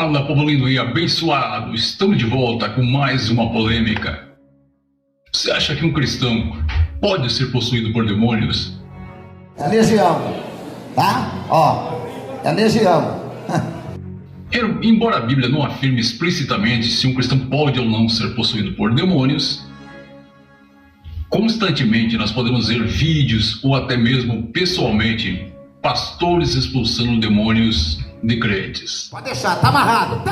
Fala, povo lindo e abençoado! Estamos de volta com mais uma polêmica. Você acha que um cristão pode ser possuído por demônios? É legião, tá? É legião. Embora a Bíblia não afirme explicitamente se um cristão pode ou não ser possuído por demônios, constantemente nós podemos ver vídeos ou até mesmo pessoalmente pastores expulsando demônios de crentes. Pode deixar, tá amarrado.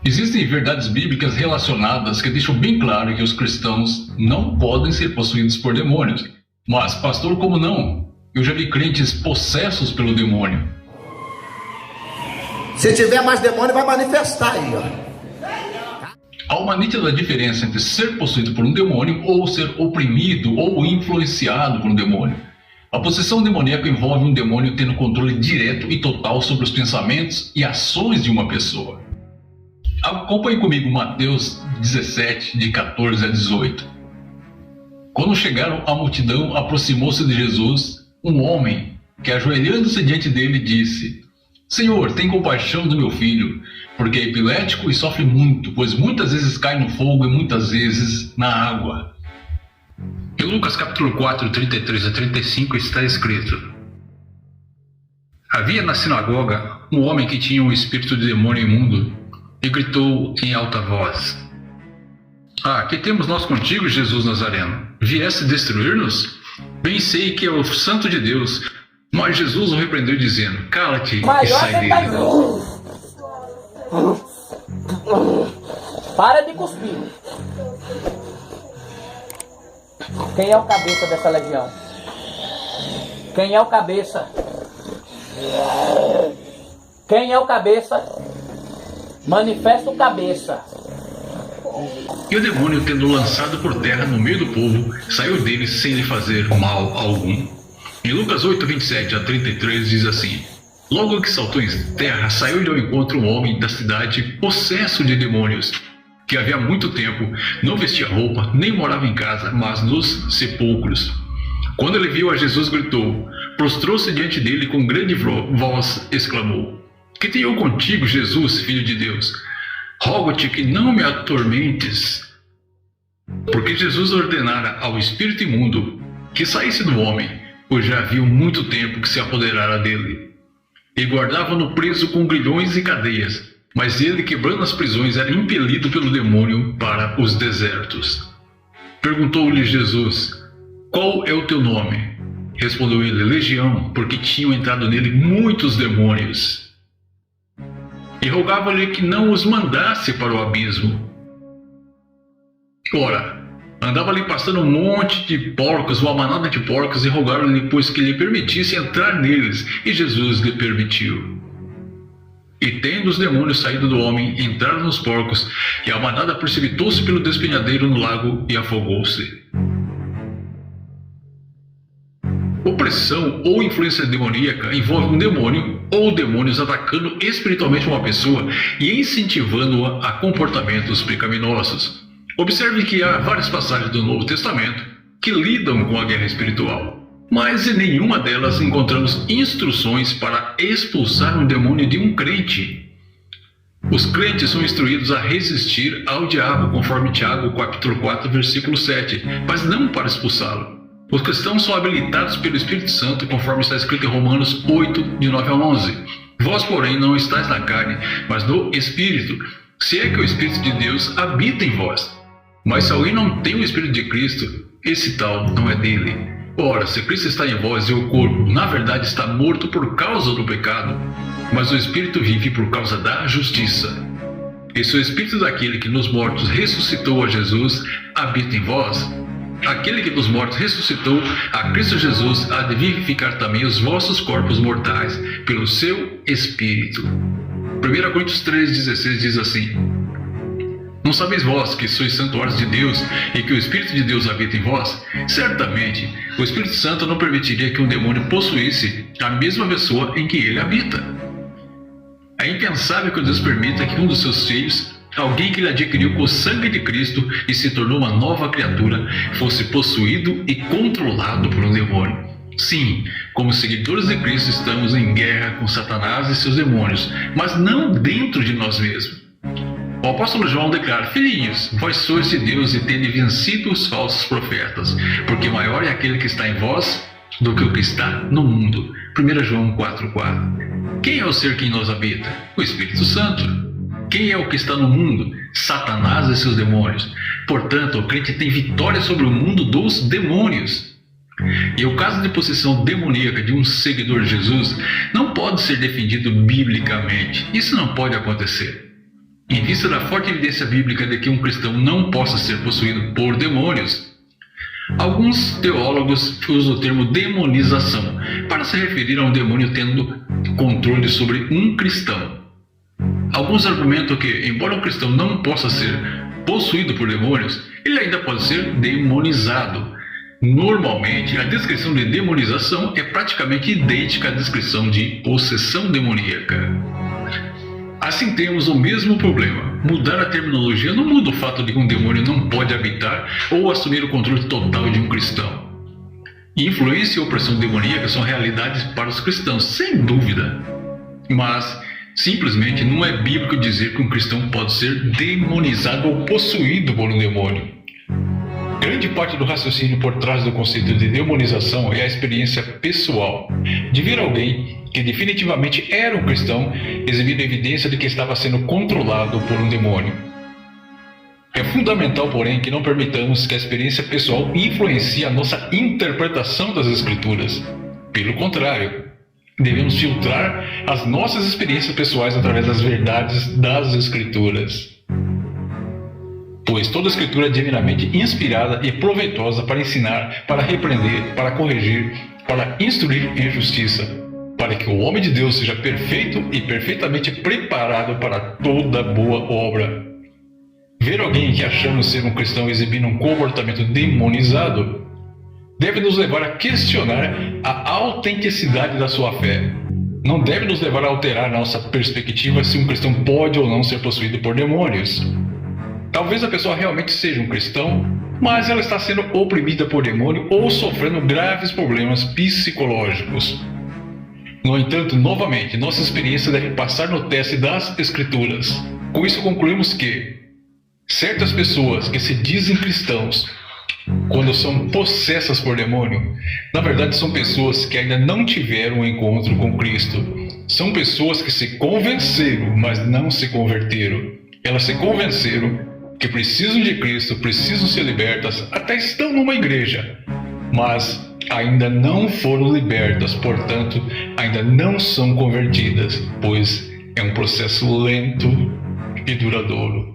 Existem verdades bíblicas relacionadas que deixam bem claro que os cristãos não podem ser possuídos por demônios. Mas, pastor, como não? Eu já vi crentes possessos pelo demônio. Se tiver mais demônio, vai manifestar aí, ó. Há uma nítida diferença entre ser possuído por um demônio ou ser oprimido ou influenciado por um demônio. A possessão demoníaca envolve um demônio tendo controle direto e total sobre os pensamentos e ações de uma pessoa. Acompanhe comigo Mateus 17, de 14 a 18. Quando chegaram à multidão, aproximou-se de Jesus um homem que, ajoelhando-se diante dele, disse: Senhor, tem compaixão do meu filho, porque é epilético e sofre muito, pois muitas vezes cai no fogo e muitas vezes na água. Em Lucas capítulo 4, 33 a 35 está escrito: Havia na sinagoga um homem que tinha um espírito de demônio imundo e gritou em alta voz: que temos nós contigo, Jesus Nazareno? Vieste destruir-nos? Bem sei que é o Santo de Deus. Mas Jesus o repreendeu dizendo: Cala-te e sai dele. Para de cuspir. Quem é o cabeça dessa legião? Quem é o cabeça? Quem é o cabeça? Manifesta o cabeça. E o demônio, tendo lançado por terra no meio do povo, saiu dele sem lhe fazer mal algum. Em Lucas 8, 27 a 33 diz assim: Logo que saltou em terra, saiu-lhe ao encontro um homem da cidade possesso de demônios, que havia muito tempo não vestia roupa, nem morava em casa, mas nos sepulcros. Quando ele viu a Jesus, gritou, prostrou-se diante dele com grande voz, exclamou: Que tenho eu contigo, Jesus, Filho de Deus? Rogo-te que não me atormentes. Porque Jesus ordenara ao espírito imundo que saísse do homem, pois já havia muito tempo que se apoderara dele. E guardavam-no preso com grilhões e cadeias, mas ele, quebrando as prisões, era impelido pelo demônio para os desertos. Perguntou-lhe Jesus: Qual é o teu nome? Respondeu ele: Legião, porque tinham entrado nele muitos demônios. E rogava-lhe que não os mandasse para o abismo. Ora, andava ali passando um monte de porcos, uma manada de porcos, e rogaram-lhe, pois, que lhe permitisse entrar neles, e Jesus lhe permitiu. E tendo os demônios saído do homem, entraram nos porcos, e a manada precipitou-se pelo despenhadeiro no lago e afogou-se. Opressão ou influência demoníaca envolve um demônio ou demônios atacando espiritualmente uma pessoa e incentivando-a a comportamentos pecaminosos. Observe que há várias passagens do Novo Testamento que lidam com a guerra espiritual, mas em nenhuma delas encontramos instruções para expulsar um demônio de um crente. Os crentes são instruídos a resistir ao diabo, conforme Tiago capítulo 4, versículo 7, mas não para expulsá-lo. Os cristãos são habilitados pelo Espírito Santo, conforme está escrito em Romanos 8, de 9 a 11. Vós, porém, não estáis na carne, mas no Espírito, se é que o Espírito de Deus habita em vós. Mas se alguém não tem o Espírito de Cristo, esse tal não é dele. Ora, se Cristo está em vós e o corpo, na verdade, está morto por causa do pecado, mas o Espírito vive por causa da justiça. E se o Espírito daquele que nos mortos ressuscitou a Jesus habita em vós, aquele que dos mortos ressuscitou a Cristo Jesus há de vivificar também os vossos corpos mortais pelo seu Espírito. 1 Coríntios 3,16 diz assim: Não sabeis vós que sois santuários de Deus e que o Espírito de Deus habita em vós? Certamente, o Espírito Santo não permitiria que um demônio possuísse a mesma pessoa em que ele habita. É impensável que Deus permita que um dos seus filhos, alguém que ele adquiriu com o sangue de Cristo e se tornou uma nova criatura, fosse possuído e controlado por um demônio. Sim, Como seguidores de Cristo, estamos em guerra com Satanás e seus demônios, mas não dentro de nós mesmos. O apóstolo João declara: filhinhos, vós sois de Deus e tende vencido os falsos profetas, porque maior é aquele que está em vós do que o que está no mundo. 1 João 4,4. Quem é o ser que em nós habita? O Espírito Santo. Quem é o que está no mundo? Satanás e seus demônios. Portanto, o crente tem vitória sobre o mundo dos demônios. E o caso de possessão demoníaca de um seguidor de Jesus não pode ser defendido biblicamente. Isso não pode acontecer. Em vista da forte evidência bíblica de que um cristão não possa ser possuído por demônios, alguns teólogos usam o termo demonização para se referir a um demônio tendo controle sobre um cristão. Alguns argumentam que, embora um cristão não possa ser possuído por demônios, ele ainda pode ser demonizado. Normalmente, a descrição de demonização é praticamente idêntica à descrição de possessão demoníaca. Assim temos o mesmo problema. Mudar a terminologia não muda o fato de que um demônio não pode habitar ou assumir o controle total de um cristão. Influência e opressão demoníaca são realidades para os cristãos, sem dúvida. Mas, simplesmente, não é bíblico dizer que um cristão pode ser demonizado ou possuído por um demônio. Grande parte do raciocínio por trás do conceito de demonização é a experiência pessoal de ver alguém que definitivamente era um cristão exibindo evidência de que estava sendo controlado por um demônio. É fundamental, porém, que não permitamos que a experiência pessoal influencie a nossa interpretação das Escrituras. Pelo contrário, devemos filtrar as nossas experiências pessoais através das verdades das Escrituras. Pois toda a Escritura é divinamente inspirada e proveitosa para ensinar, para repreender, para corrigir, para instruir em justiça, para que o homem de Deus seja perfeito e perfeitamente preparado para toda boa obra. Ver alguém que achamos ser um cristão exibindo um comportamento demonizado deve nos levar a questionar a autenticidade da sua fé. Não deve nos levar a alterar nossa perspectiva se um cristão pode ou não ser possuído por demônios. Talvez a pessoa realmente seja um cristão, mas ela está sendo oprimida por demônio ou sofrendo graves problemas psicológicos. No entanto, novamente, nossa experiência deve passar no teste das Escrituras. Com isso concluímos que certas pessoas que se dizem cristãos, quando são possessas por demônio, na verdade são pessoas que ainda não tiveram um encontro com Cristo. São pessoas que se convenceram, mas não se converteram. Elas se convenceram que precisam de Cristo, precisam ser libertas, até estão numa igreja, mas ainda não foram libertas, portanto, ainda não são convertidas, pois é um processo lento e duradouro.